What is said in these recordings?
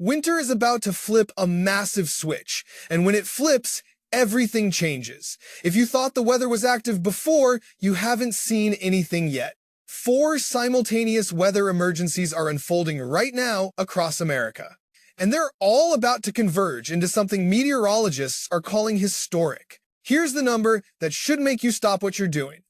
Winter is about to flip a massive switch, and when it flips, everything changes. If you thought the weather was active before, you haven't seen anything yet. 4 simultaneous weather emergencies are unfolding right now across America. And they're all about to converge into something meteorologists are calling historic. Here's the number that should make you stop what you're doing.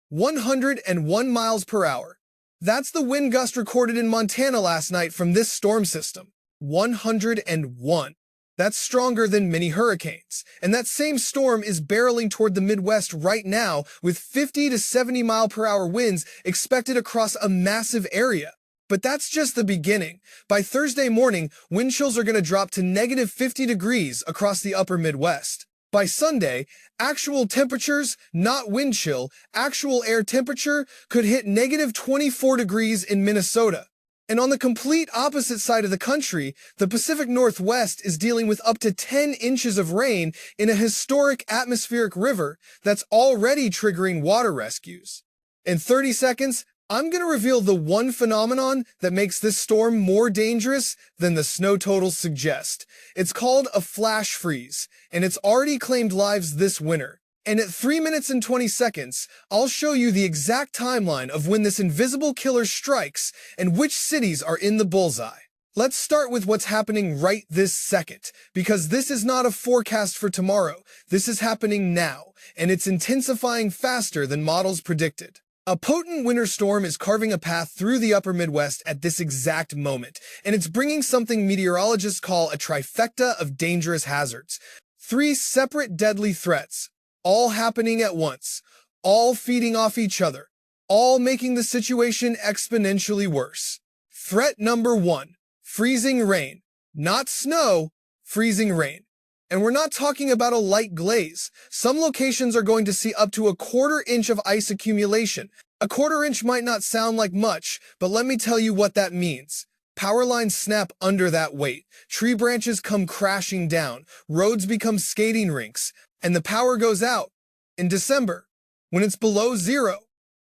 101 miles per hour. That's the wind gust recorded in Montana last night from this storm system. 101. That's stronger than many hurricanes. And that same storm is barreling toward the Midwest right now with 50 to 70 mile per hour winds expected across a massive area. But that's just the beginning. By Thursday morning, wind chills are going to drop to negative 50 degrees across the upper Midwest. By Sunday, actual temperatures, not wind chill, actual air temperature could hit negative 24 degrees in Minnesota. And on the complete opposite side of the country, the Pacific Northwest is dealing with up to 10 inches of rain in a historic atmospheric river that's already triggering water rescues. In 30 seconds, I'm going to reveal the one phenomenon that makes this storm more dangerous than the snow totals suggest. It's called a flash freeze, and it's already claimed lives this winter. And at 3 minutes and 20 seconds, I'll show you the exact timeline of when this invisible killer strikes and which cities are in the bullseye. Let's start with what's happening right this second, because this is not a forecast for tomorrow. This is happening now, and it's intensifying faster than models predicted. A potent winter storm is carving a path through the upper Midwest at this exact moment, and it's bringing something meteorologists call a trifecta of dangerous hazards. 3 separate deadly threats, all happening at once, all feeding off each other, all making the situation exponentially worse. Threat number 1, freezing rain. Not snow, freezing rain. And we're not talking about a light glaze. Some locations are going to see up to a 1/4 inch of ice accumulation. A 1/4 inch might not sound like much, but let me tell you what that means. Power lines snap under that weight. Tree branches come crashing down. Roads become skating rinks. And the power goes out. In December, when it's below 0,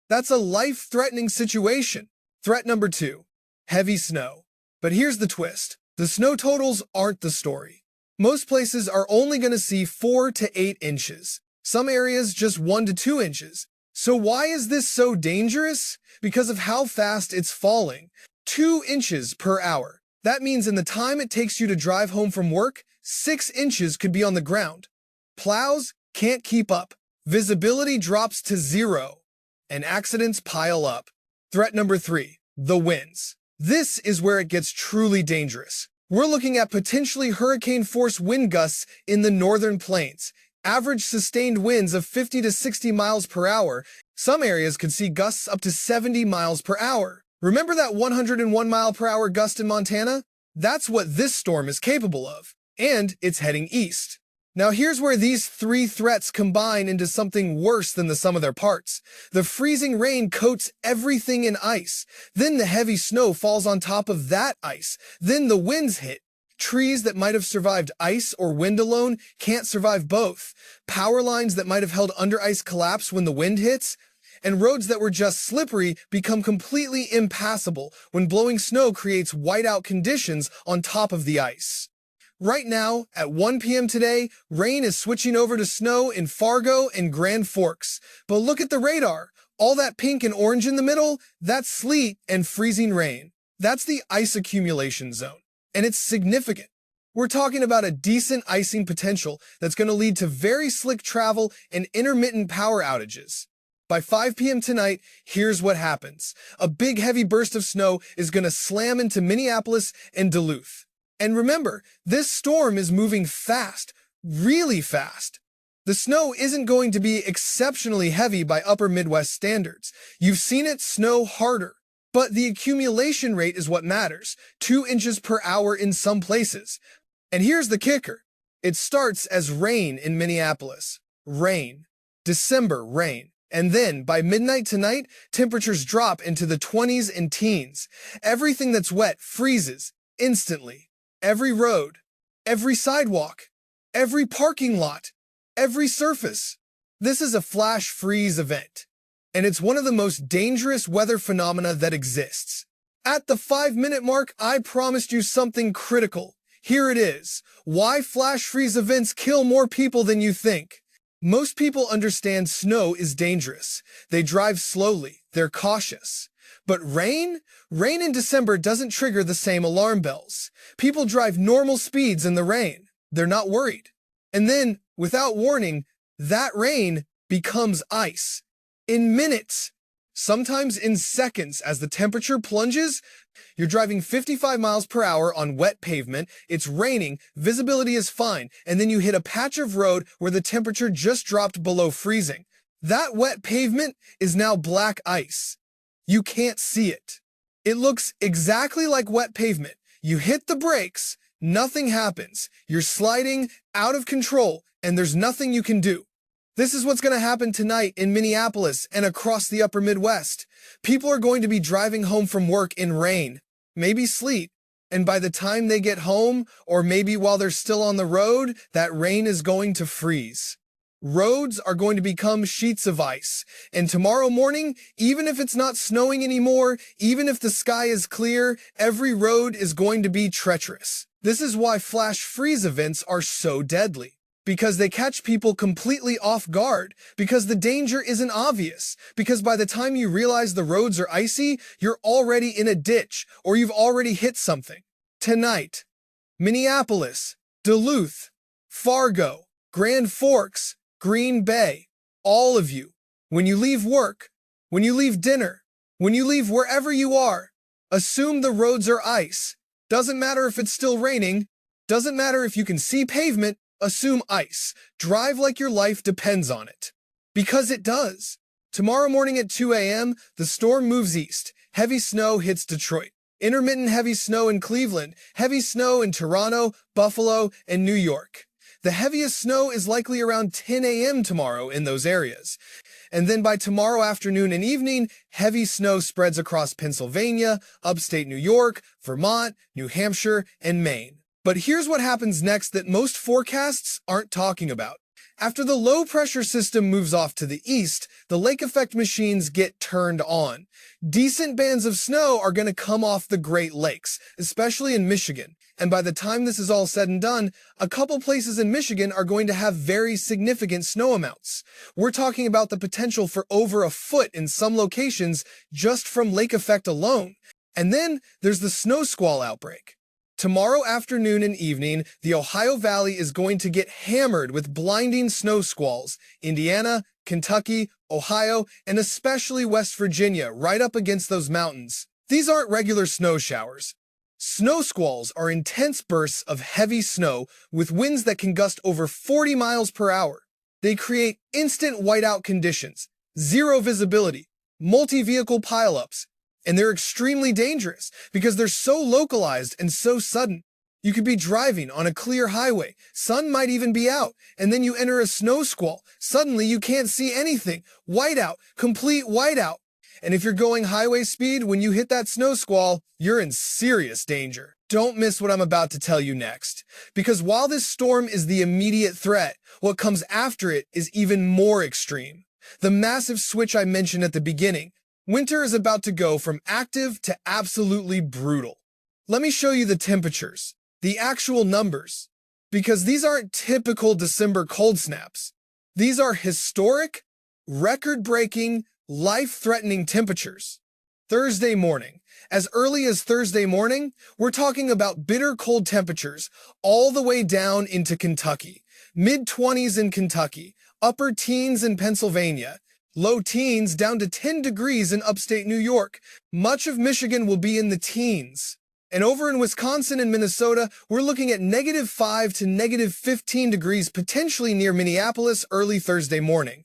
that's a life-threatening situation. Threat number 2, heavy snow. But here's the twist. The snow totals aren't the story. Most places are only going to see 4 to 8 inches. Some areas just 1 to 2 inches. So why is this so dangerous? Because of how fast it's falling. 2 inches per hour. That means in the time it takes you to drive home from work, 6 inches could be on the ground. Plows can't keep up. Visibility drops to 0. And accidents pile up. Threat number 3, the winds. This is where it gets truly dangerous. We're looking at potentially hurricane-force wind gusts in the northern plains. Average sustained winds of 50 to 60 miles per hour. Some areas could see gusts up to 70 miles per hour. Remember that 101 mile per hour gust in Montana? That's what this storm is capable of. And it's heading east. Now here's where these 3 threats combine into something worse than the sum of their parts. The freezing rain coats everything in ice. Then the heavy snow falls on top of that ice. Then the winds hit. Trees that might have survived ice or wind alone can't survive both. Power lines that might have held under ice collapse when the wind hits. And roads that were just slippery become completely impassable when blowing snow creates whiteout conditions on top of the ice. Right now, at 1 p.m. today, rain is switching over to snow in Fargo and Grand Forks. But look at the radar. All that pink and orange in the middle, that's sleet and freezing rain. That's the ice accumulation zone. And it's significant. We're talking about a decent icing potential that's going to lead to very slick travel and intermittent power outages. By 5 p.m. tonight, here's what happens. A big heavy burst of snow is going to slam into Minneapolis and Duluth. And remember, this storm is moving fast, really fast. The snow isn't going to be exceptionally heavy by upper Midwest standards. You've seen it snow harder. But the accumulation rate is what matters, 2 inches per hour in some places. And here's the kicker. It starts as rain in Minneapolis. Rain. December rain. And then, by midnight tonight, temperatures drop into the 20s and teens. Everything that's wet freezes instantly. Every road, every sidewalk, every parking lot, every surface. This is a flash freeze event, and it's one of the most dangerous weather phenomena that exists. At the 5-minute mark, I promised you something critical. Here it is. Why flash freeze events kill more people than you think. Most people understand snow is dangerous. They drive slowly. They're cautious. But rain? Rain in December doesn't trigger the same alarm bells. People drive normal speeds in the rain. They're not worried. And then, without warning, that rain becomes ice. In minutes. Sometimes in seconds as the temperature plunges. You're driving 55 miles per hour on wet pavement, it's raining, visibility is fine, and then you hit a patch of road where the temperature just dropped below freezing. That wet pavement is now black ice. You can't see it. It looks exactly like wet pavement. You hit the brakes, nothing happens. You're sliding out of control, and there's nothing you can do. This is what's going to happen tonight in Minneapolis and across the upper Midwest. People are going to be driving home from work in rain, maybe sleet, and by the time they get home, or maybe while they're still on the road, that rain is going to freeze. Roads are going to become sheets of ice, and tomorrow morning, even if it's not snowing anymore, even if the sky is clear, every road is going to be treacherous. This is why flash freeze events are so deadly. Because they catch people completely off guard, because the danger isn't obvious, because by the time you realize the roads are icy, you're already in a ditch, or you've already hit something. Tonight, Minneapolis, Duluth, Fargo, Grand Forks, Green Bay, all of you, when you leave work, when you leave dinner, when you leave wherever you are, assume the roads are ice. Doesn't matter if it's still raining, doesn't matter if you can see pavement, assume ice. Drive like your life depends on it. Because it does. Tomorrow morning at 2 a.m., the storm moves east. Heavy snow hits Detroit. Intermittent heavy snow in Cleveland. Heavy snow in Toronto, Buffalo, and New York. The heaviest snow is likely around 10 a.m. tomorrow in those areas. And then by tomorrow afternoon and evening, heavy snow spreads across Pennsylvania, upstate New York, Vermont, New Hampshire, and Maine. But here's what happens next that most forecasts aren't talking about. After the low-pressure system moves off to the east, the lake effect machines get turned on. Decent bands of snow are going to come off the Great Lakes, especially in Michigan. And by the time this is all said and done, a couple places in Michigan are going to have very significant snow amounts. We're talking about the potential for over a foot in some locations just from lake effect alone. And then there's the snow squall outbreak. Tomorrow afternoon and evening, the Ohio Valley is going to get hammered with blinding snow squalls. Indiana, Kentucky, Ohio, and especially West Virginia, right up against those mountains. These aren't regular snow showers. Snow squalls are intense bursts of heavy snow with winds that can gust over 40 miles per hour. They create instant whiteout conditions, zero visibility, multi-vehicle pileups, and they're extremely dangerous because they're so localized and so sudden. You could be driving on a clear highway, sun might even be out, and then you enter a snow squall. Suddenly you can't see anything. Whiteout, complete whiteout. And if you're going highway speed when you hit that snow squall, you're in serious danger. Don't miss what I'm about to tell you next. Because while this storm is the immediate threat, what comes after it is even more extreme. The massive switch I mentioned at the beginning. Winter is about to go from active to absolutely brutal. Let me show you the temperatures, the actual numbers, because these aren't typical December cold snaps. These are historic, record-breaking, life-threatening temperatures. Thursday morning. As early as Thursday morning, we're talking about bitter cold temperatures all the way down into Kentucky. Mid-20s in Kentucky, upper teens in Pennsylvania, low teens down to 10 degrees in upstate New York. Much of Michigan will be in the teens. And over in Wisconsin and Minnesota, we're looking at -5 to -15 degrees, potentially near Minneapolis early Thursday morning.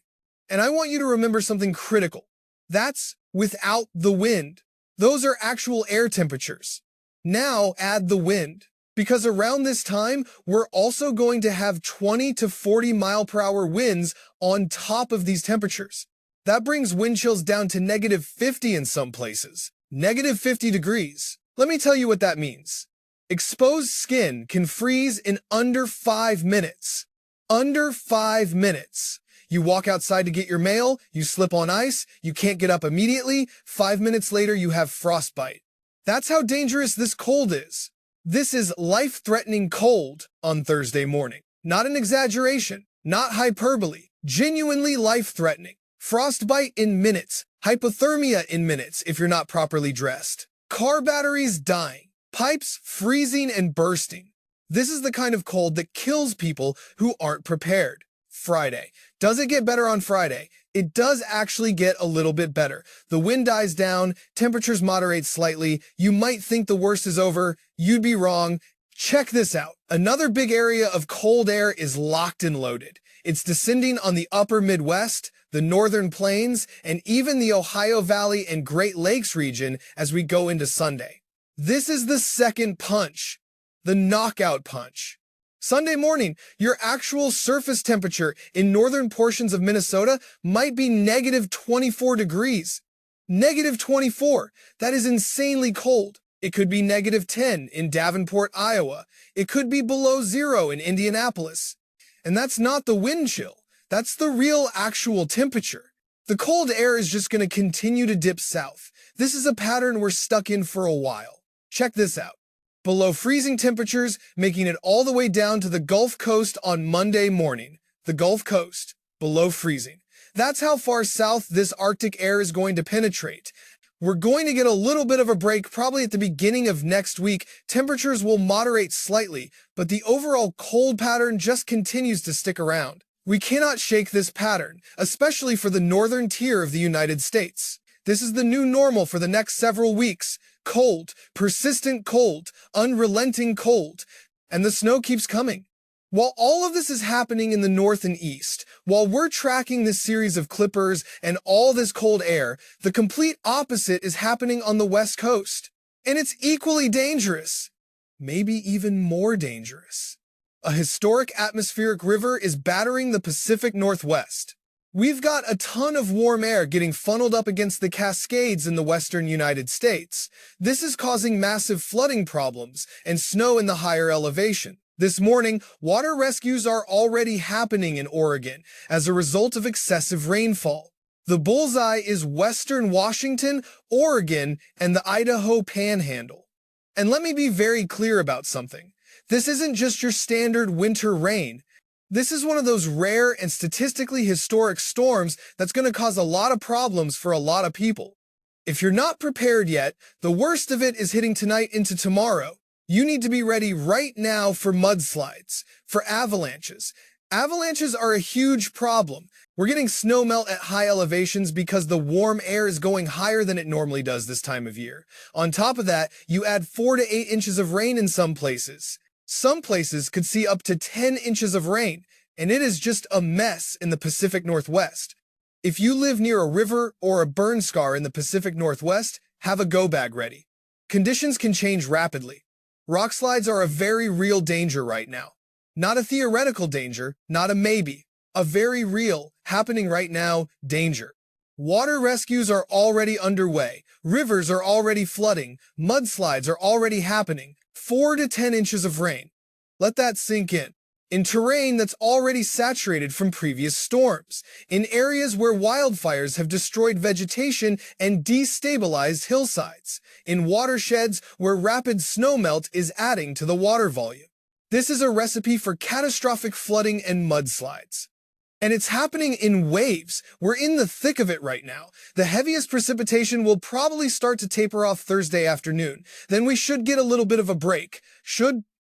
And I want you to remember something critical. That's without the wind. Those are actual air temperatures. Now add the wind. Because around this time, we're also going to have 20 to 40 mile per hour winds on top of these temperatures. That brings wind chills down to -50 in some places. -50 degrees. Let me tell you what that means. Exposed skin can freeze in under 5 minutes. Under 5 minutes. You walk outside to get your mail, you slip on ice, you can't get up immediately, 5 minutes later you have frostbite. That's how dangerous this cold is. This is life-threatening cold on Thursday morning. Not an exaggeration, not hyperbole, genuinely life-threatening. Frostbite in minutes, hypothermia in minutes if you're not properly dressed. Car batteries dying, pipes freezing and bursting. This is the kind of cold that kills people who aren't prepared. Friday. Does it get better on Friday? It does actually get a little bit better. The wind dies down, temperatures moderate slightly. You might think the worst is over. You'd be wrong. Check this out. Another big area of cold air is locked and loaded. It's descending on the upper Midwest, the northern plains, and even the Ohio Valley and Great Lakes region as we go into Sunday. This is the second punch, the knockout punch. Sunday morning, your actual surface temperature in northern portions of Minnesota might be negative 24 degrees. Negative 24. That is insanely cold. It could be negative 10 in Davenport, Iowa. It could be below zero in Indianapolis. And that's not the wind chill. That's the real actual temperature. The cold air is just going to continue to dip south. This is a pattern we're stuck in for a while. Check this out. Below freezing temperatures, making it all the way down to the Gulf Coast on Monday morning. The Gulf Coast, below freezing. That's how far south this Arctic air is going to penetrate. We're going to get a little bit of a break probably at the beginning of next week. Temperatures will moderate slightly, but the overall cold pattern just continues to stick around. We cannot shake this pattern, especially for the northern tier of the United States. This is the new normal for the next several weeks. Cold, persistent cold, unrelenting cold, and the snow keeps coming. While all of this is happening in the north and east, while we're tracking this series of clippers and all this cold air, the complete opposite is happening on the west coast. And it's equally dangerous, maybe even more dangerous. A historic atmospheric river is battering the Pacific Northwest. We've got a ton of warm air getting funneled up against the Cascades in the western United States. This is causing massive flooding problems and snow in the higher elevation. This morning, water rescues are already happening in Oregon as a result of excessive rainfall. The bullseye is western Washington, Oregon, and the Idaho Panhandle. And let me be very clear about something. This isn't just your standard winter rain. This is one of those rare and statistically historic storms that's going to cause a lot of problems for a lot of people. If you're not prepared yet, the worst of it is hitting tonight into tomorrow. You need to be ready right now for mudslides, for avalanches. Avalanches are a huge problem. We're getting snow melt at high elevations because the warm air is going higher than it normally does this time of year. On top of that, you add 4 to 8 inches of rain in some places. Some places could see up to 10 inches of rain, and it is just a mess in the Pacific Northwest. If you live near a river or a burn scar in the Pacific Northwest, have a go bag ready. Conditions can change rapidly. Rock slides are a very real danger right now. Not a theoretical danger, not a maybe. A very real, happening right now, danger. Water rescues are already underway. Rivers are already flooding. Mudslides are already happening. 4 to 10 inches of rain. Let that sink in terrain that's already saturated from previous storms, in areas where wildfires have destroyed vegetation and destabilized hillsides, in watersheds where rapid snowmelt is adding to the water volume. This is a recipe for catastrophic flooding and mudslides. And it's happening in waves. We're in the thick of it right now. The heaviest precipitation will probably start to taper off Thursday afternoon. Then we should get a little bit of a break.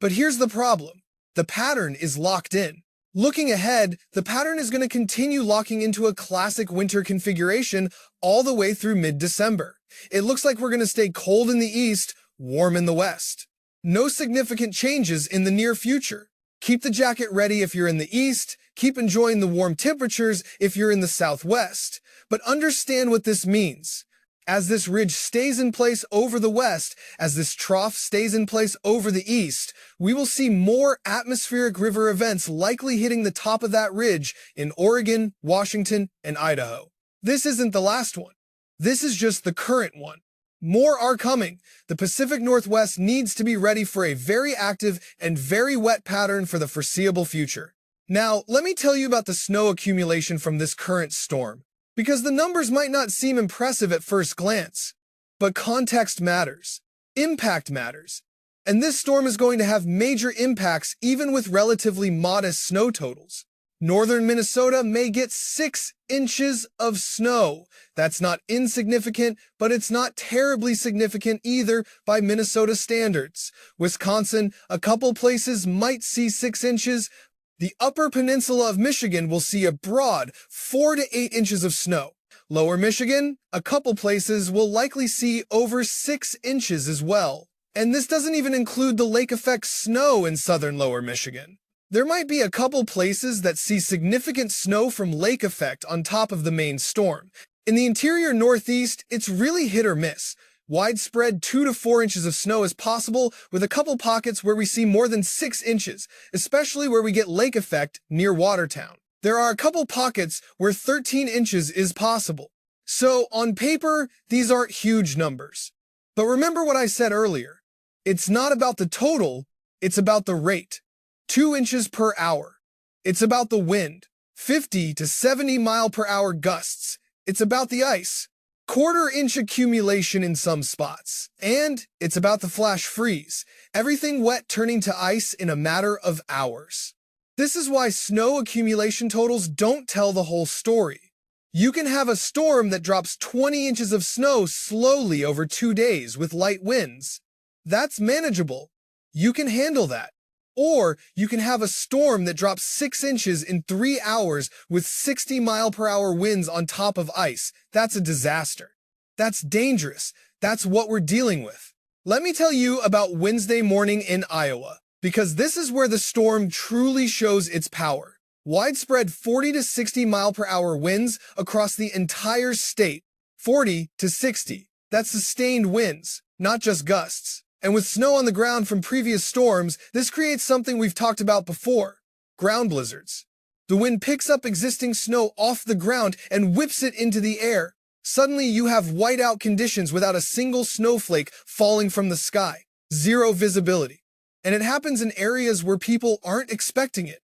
But here's the problem. The pattern is locked in. Looking ahead, the pattern is going to continue locking into a classic winter configuration all the way through mid-December. It looks like we're going to stay cold in the east, warm in the west. No significant changes in the near future. Keep the jacket ready if you're in the east. Keep enjoying the warm temperatures if you're in the southwest. But understand what this means. As this ridge stays in place over the west, as this trough stays in place over the east, we will see more atmospheric river events likely hitting the top of that ridge in Oregon, Washington, and Idaho. This isn't the last one. This is just the current one. More are coming. The Pacific Northwest needs to be ready for a very active and very wet pattern for the foreseeable future. Now, let me tell you about the snow accumulation from this current storm, because the numbers might not seem impressive at first glance. But context matters. Impact matters. And this storm is going to have major impacts even with relatively modest snow totals. Northern Minnesota may get 6 inches of snow. That's not insignificant, but it's not terribly significant either by Minnesota standards. Wisconsin, a couple places might see 6 inches. The upper peninsula of Michigan will see a broad 4 to 8 inches of snow. Lower Michigan, a couple places will likely see over 6 inches as well. And this doesn't even include the lake effect snow in southern lower Michigan. There might be a couple places that see significant snow from lake effect on top of the main storm. In the interior Northeast, it's really hit or miss. Widespread 2 to 4 inches of snow is possible, with a couple pockets where we see more than 6 inches, especially where we get lake effect near Watertown. There are a couple pockets where 13 inches is possible. So, on paper, these aren't huge numbers. But remember what I said earlier. It's not about the total, it's about the rate. 2 inches per hour. It's about the wind. 50 to 70 mile per hour gusts. It's about the ice. Quarter-inch accumulation in some spots. And it's about the flash freeze. Everything wet turning to ice in a matter of hours. This is why snow accumulation totals don't tell the whole story. You can have a storm that drops 20 inches of snow slowly over 2 days with light winds. That's manageable. You can handle that. Or you can have a storm that drops 6 inches in 3 hours with 60 mile per hour winds on top of ice. That's a disaster. That's dangerous. That's what we're dealing with. Let me tell you about Wednesday morning in Iowa, because this is where the storm truly shows its power. Widespread 40 to 60 mile per hour winds across the entire state. 40 to 60. That's sustained winds, not just gusts. And with snow on the ground from previous storms, this creates something we've talked about before: ground blizzards. The wind picks up existing snow off the ground and whips it into the air. Suddenly you have whiteout conditions without a single snowflake falling from the sky. Zero visibility. And it happens in areas where people aren't expecting it.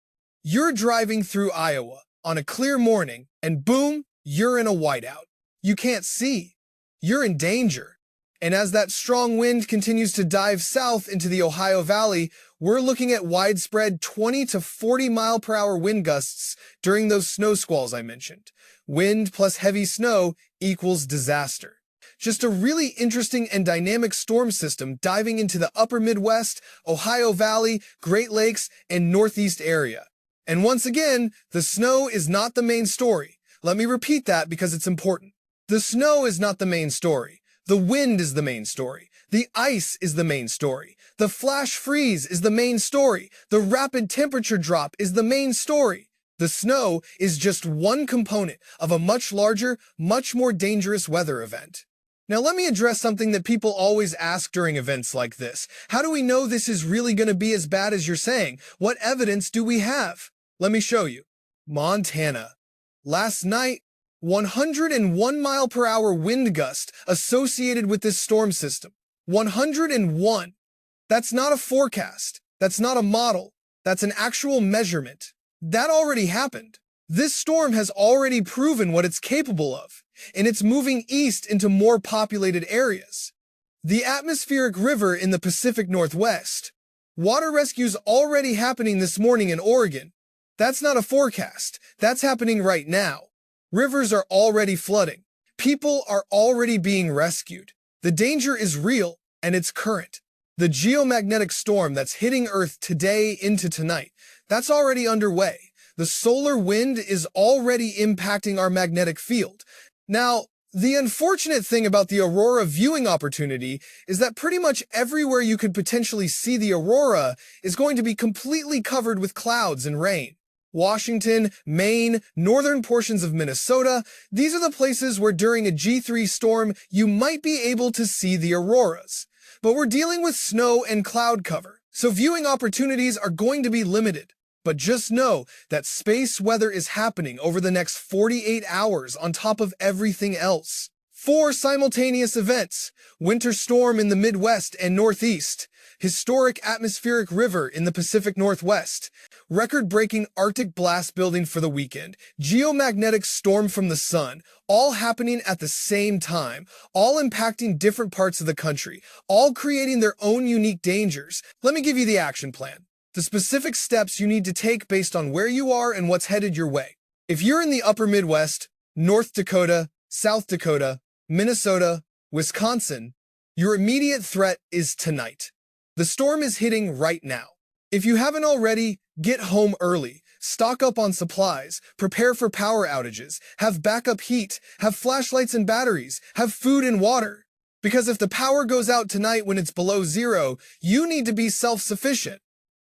You're driving through Iowa on a clear morning, and boom, you're in a whiteout. You can't see. You're in danger. And as that strong wind continues to dive south into the Ohio Valley, we're looking at widespread 20 to 40 mile per hour wind gusts during those snow squalls I mentioned. Wind plus heavy snow equals disaster. Just a really interesting and dynamic storm system diving into the upper Midwest, Ohio Valley, Great Lakes, and Northeast area. And once again, the snow is not the main story. Let me repeat that because it's important. The snow is not the main story. The wind is the main story. The ice is the main story. The flash freeze is the main story. The rapid temperature drop is the main story. The snow is just one component of a much larger, much more dangerous weather event. Now let me address something that people always ask during events like this. How do we know this is really going to be as bad as you're saying? What evidence do we have? Let me show you. Montana. Last night, 101 mile per hour wind gust associated with this storm system. 101. That's not a forecast. That's not a model. That's an actual measurement. That already happened. This storm has already proven what it's capable of, and it's moving east into more populated areas. The atmospheric river in the Pacific Northwest. Water rescue's already happening this morning in Oregon. That's not a forecast. That's happening right now. Rivers are already flooding. People are already being rescued. The danger is real, and it's current. The geomagnetic storm that's hitting Earth today into tonight, that's already underway. The solar wind is already impacting our magnetic field. Now, the unfortunate thing about the aurora viewing opportunity is that pretty much everywhere you could potentially see the aurora is going to be completely covered with clouds and rain. Washington, Maine, northern portions of Minnesota, these are the places where during a G3 storm you might be able to see the auroras. But we're dealing with snow and cloud cover, so viewing opportunities are going to be limited. But just know that space weather is happening over the next 48 hours on top of everything else. 4 simultaneous events: winter storm in the Midwest and Northeast, historic atmospheric river in the Pacific Northwest, record-breaking Arctic blast building for the weekend, geomagnetic storm from the sun, all happening at the same time, all impacting different parts of the country, all creating their own unique dangers. Let me give you the action plan. The specific steps you need to take based on where you are and what's headed your way. If you're in the upper Midwest, North Dakota, South Dakota, Minnesota, Wisconsin, your immediate threat is tonight. The storm is hitting right now. If you haven't already, get home early, stock up on supplies, prepare for power outages, have backup heat, have flashlights and batteries, have food and water. Because if the power goes out tonight when it's below zero, you need to be self-sufficient.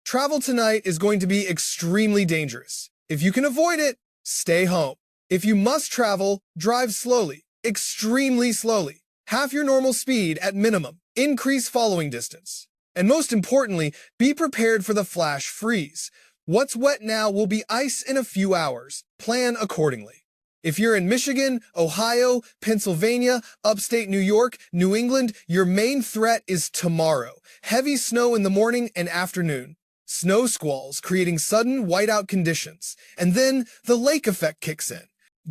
Travel tonight is going to be extremely dangerous. If you can avoid it, stay home. If you must travel, drive slowly, extremely slowly. Half your normal speed at minimum. Increase following distance. And most importantly, be prepared for the flash freeze. What's wet now will be ice in a few hours. Plan accordingly. If you're in Michigan, Ohio, Pennsylvania, upstate New York, New England, your main threat is tomorrow. Heavy snow in the morning and afternoon. Snow squalls creating sudden whiteout conditions. And then the lake effect kicks in.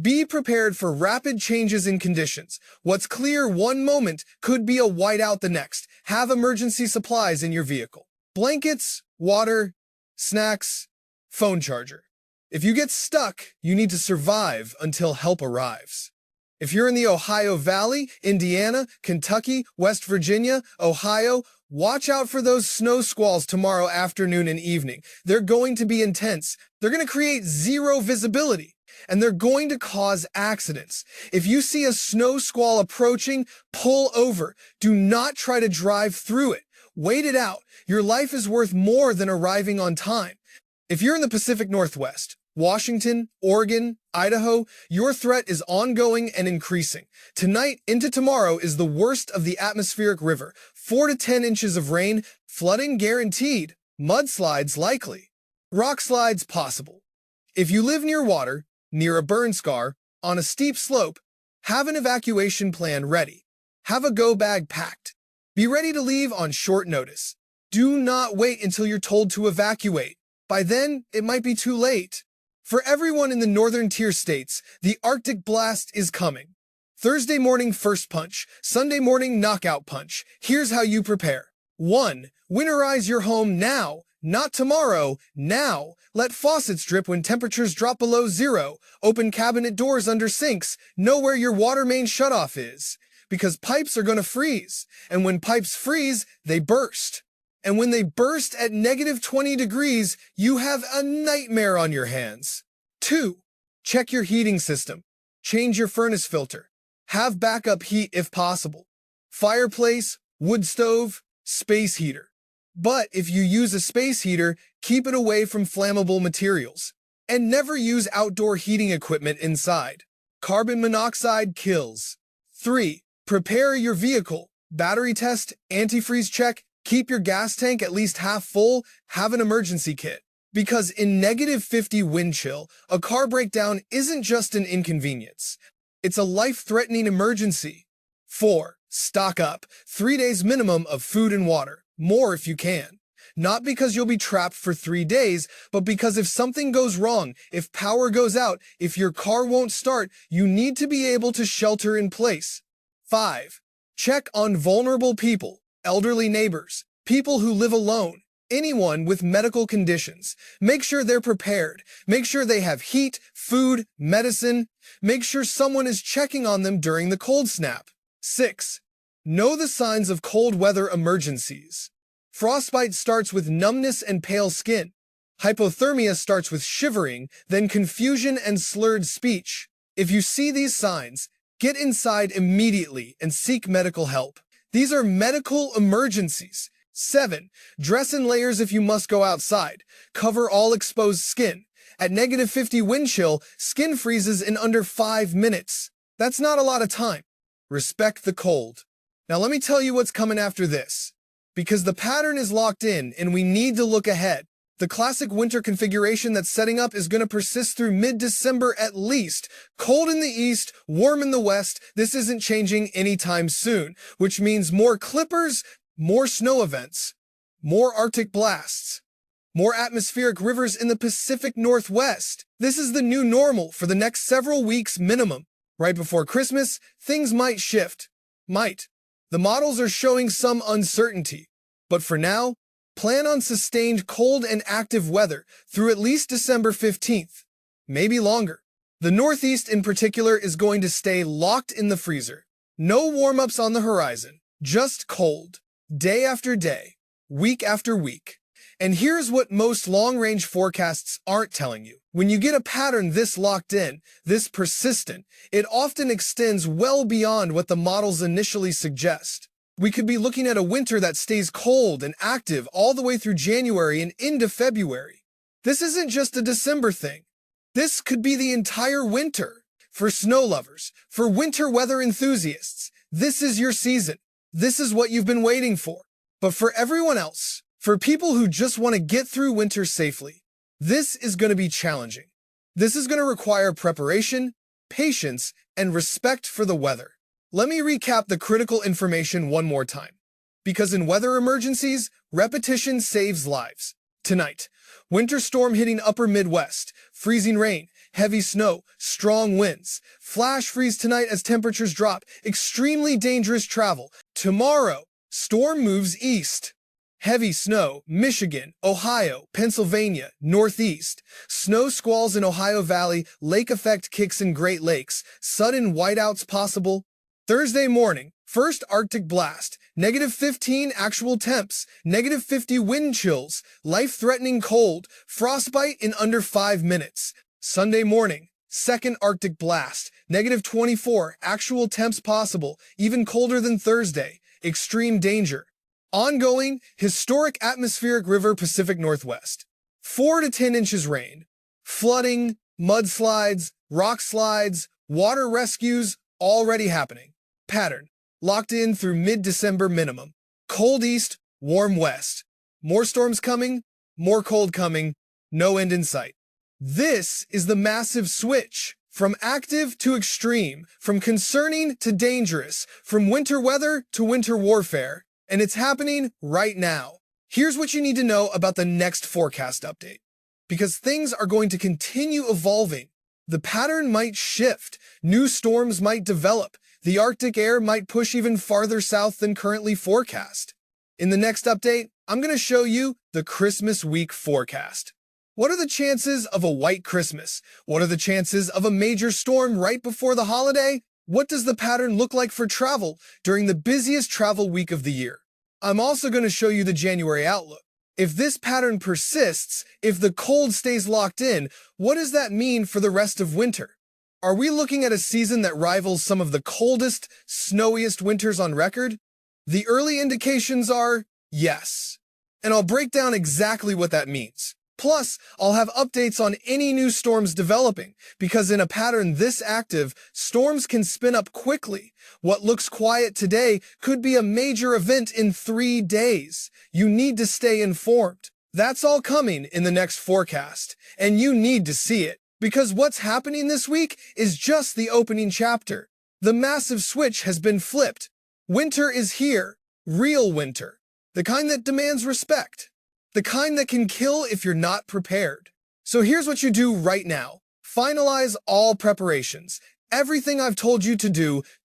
Be prepared for rapid changes in conditions. What's clear one moment could be a whiteout the next. Have emergency supplies in your vehicle. Blankets, water, snacks, phone charger. If you get stuck, you need to survive until help arrives. If you're in the Ohio Valley, Indiana, Kentucky, West Virginia, Ohio, watch out for those snow squalls tomorrow afternoon and evening. They're going to be intense. They're going to create zero visibility. And they're going to cause accidents. If you see a snow squall approaching, pull over. Do not try to drive through it. Wait it out. Your life is worth more than arriving on time. If you're in the Pacific Northwest, Washington, Oregon, Idaho, your threat is ongoing and increasing. Tonight into tomorrow is the worst of the atmospheric river. 4 to 10 inches of rain, flooding guaranteed, mudslides likely, rock slides possible. If you live near water, near a burn scar, on a steep slope, have an evacuation plan ready. Have a go bag packed. Be ready to leave on short notice. Do not wait until you're told to evacuate. By then, it might be too late. For everyone in the northern tier states, the Arctic blast is coming. Thursday morning first punch, Sunday morning knockout punch. Here's how you prepare. 1. Winterize your home now. Not tomorrow, now. Let faucets drip when temperatures drop below zero. Open cabinet doors under sinks. Know where your water main shutoff is. Because pipes are going to freeze. And when pipes freeze, they burst. And when they burst at negative 20 degrees, you have a nightmare on your hands. 2. Check your heating system. Change your furnace filter. Have backup heat if possible. Fireplace, wood stove, space heater. But if you use a space heater, keep it away from flammable materials. And never use outdoor heating equipment inside. Carbon monoxide kills. 3. Prepare your vehicle. Battery test, antifreeze check, keep your gas tank at least half full, have an emergency kit. Because in negative 50 wind chill, a car breakdown isn't just an inconvenience. It's a life-threatening emergency. 4. Stock up. 3 days minimum of food and water. More if you can. Not because you'll be trapped for 3 days, but because if something goes wrong, if power goes out, if your car won't start, you need to be able to shelter in place. 5. Check on vulnerable people, elderly neighbors, people who live alone, anyone with medical conditions. Make sure they're prepared. Make sure they have heat, food, medicine. Make sure someone is checking on them during the cold snap. 6. Know the signs of cold weather emergencies. Frostbite starts with numbness and pale skin. Hypothermia starts with shivering, then confusion and slurred speech. If you see these signs, get inside immediately and seek medical help. These are medical emergencies. 7. Dress in layers if you must go outside. Cover all exposed skin. At negative 50 wind chill, skin freezes in under 5 minutes. That's not a lot of time. Respect the cold. Now let me tell you what's coming after this. Because the pattern is locked in and we need to look ahead. The classic winter configuration that's setting up is going to persist through mid-December at least. Cold in the east, warm in the west. This isn't changing anytime soon, which means more clippers, more snow events, more Arctic blasts, more atmospheric rivers in the Pacific Northwest. This is the new normal for the next several weeks minimum. Right before Christmas, things might shift. Might. The models are showing some uncertainty. But for now, plan on sustained cold and active weather through at least December 15th. Maybe longer. The Northeast in particular is going to stay locked in the freezer. No warm-ups on the horizon. Just cold. Day after day. Week after week. And here's what most long-range forecasts aren't telling you. When you get a pattern this locked in, this persistent, it often extends well beyond what the models initially suggest. We could be looking at a winter that stays cold and active all the way through January and into February. This isn't just a December thing. This could be the entire winter. For snow lovers, for winter weather enthusiasts, this is your season. This is what you've been waiting for. But for everyone else, for people who just want to get through winter safely, this is going to be challenging. This is going to require preparation, patience, and respect for the weather. Let me recap the critical information one more time. Because in weather emergencies, repetition saves lives. Tonight, winter storm hitting upper Midwest, freezing rain, heavy snow, strong winds, flash freeze tonight as temperatures drop, extremely dangerous travel. Tomorrow, storm moves east. Heavy snow, Michigan, Ohio, Pennsylvania, Northeast. Snow squalls in Ohio Valley, lake effect kicks in Great Lakes, sudden whiteouts possible. Thursday morning, first Arctic blast, -15 actual temps, -50 wind chills, life-threatening cold, frostbite in under 5 minutes. Sunday morning, second Arctic blast, -24 actual temps possible, even colder than Thursday, extreme danger. Ongoing, historic atmospheric river Pacific Northwest. 4 to 10 inches rain. Flooding, mudslides, rock slides, water rescues already happening. Pattern, locked in through mid-December minimum. Cold east, warm west. More storms coming, more cold coming, no end in sight. This is the massive switch. From active to extreme, from concerning to dangerous, from winter weather to winter warfare. And it's happening right now. Here's what you need to know about the next forecast update. Because things are going to continue evolving. The pattern might shift. New storms might develop. The Arctic air might push even farther south than currently forecast. In the next update, I'm going to show you the Christmas week forecast. What are the chances of a white Christmas? What are the chances of a major storm right before the holiday? What does the pattern look like for travel during the busiest travel week of the year? I'm also going to show you the January outlook. If this pattern persists, if the cold stays locked in, what does that mean for the rest of winter? Are we looking at a season that rivals some of the coldest, snowiest winters on record? The early indications are yes. And I'll break down exactly what that means. Plus, I'll have updates on any new storms developing, because in a pattern this active, storms can spin up quickly. What looks quiet today could be a major event in 3 days. You need to stay informed. That's all coming in the next forecast, and you need to see it, because what's happening this week is just the opening chapter. The massive switch has been flipped. Winter is here, real winter, the kind that demands respect. The kind that can kill if you're not prepared. So here's what you do right now. Finalize all preparations. Everything I've told you to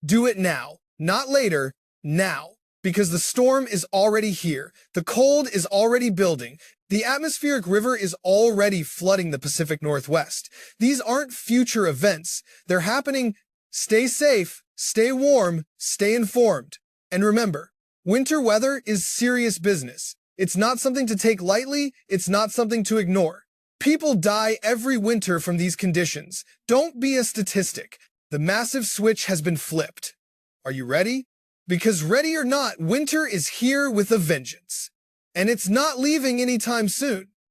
do it now. Not later, now. Because the storm is already here. The cold is already building. The atmospheric river is already flooding the Pacific Northwest. These aren't future events. They're happening. Stay safe, stay warm, stay informed. And remember, winter weather is serious business. It's not something to take lightly, it's not something to ignore. People die every winter from these conditions. Don't be a statistic. The massive switch has been flipped. Are you ready? Because ready or not, winter is here with a vengeance. And it's not leaving anytime soon.